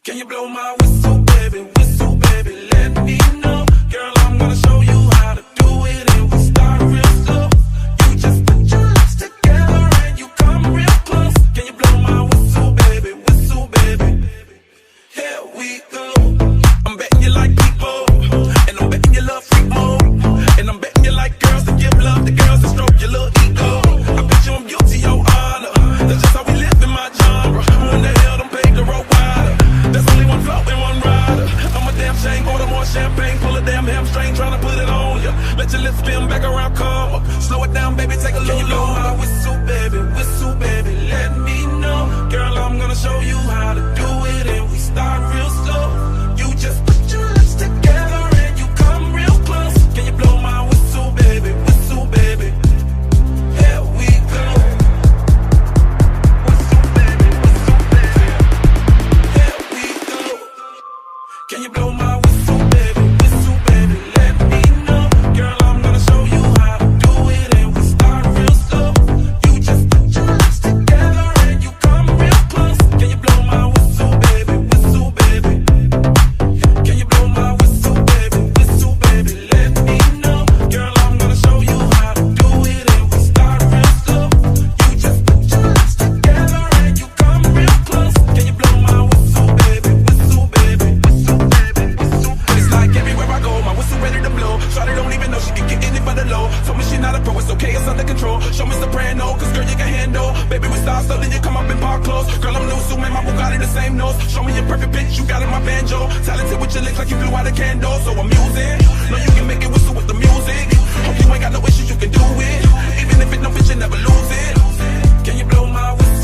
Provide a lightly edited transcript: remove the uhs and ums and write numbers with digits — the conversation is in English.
Can you blow my whistle, baby, let me know. Girl, I'm gonna show you how to do it and we start real slow. You just put your lips together and you come real close. Can you blow my whistle, baby, here we go. I'm betting you like people, and I'm betting you love freak mode, and I'm betting you like girls that give love to girls that stroke your little ego. I bet you I'm guilty, your honor. That's just how we live in my genre. Who in the hell done paved the road wider? There's only one float and one rider. I'm a damn shame, order more champagne, pull a damn hamstring, tryna put it on ya. Let your lips spin back around, come up. Slow it down, baby, take a little low. My whistle, baby, let me know. Girl, I'm gonna show you how to do it and we start real slow. You just put your lips together and you come real close. Can you blow my whistle, baby, here we go. Whistle, baby, here we go. Can you blow my whistle, baby, let me know. Girl, I'm gonna show you how to do it and we start real slow. You just put your lips together and you come real close. Can you blow my whistle, baby, can you blow my whistle, baby, let me know. Girl, I'm gonna show you how to do it and we start real slow. You just put your lips together and you come real close. Can you blow my whistle, baby, It's like everywhere I go, my whistle ready to blow. Shawty don't even know she can get in it for the low. Told me she not a pro, it's okay, it's under control. Show me soprano, cause girl you can handle. Baby we start slow, then you come up and park close. Girl I'm new, so man, my Bugatti the same nose. Show me your perfect pitch, you got in my banjo. Talented with your legs like you blew out a candle. So I'm using, know you can make it whistle with the music. Hope you ain't got no issues, you can do it. Even if it don't fit, you never lose it. Can you blow my whistle?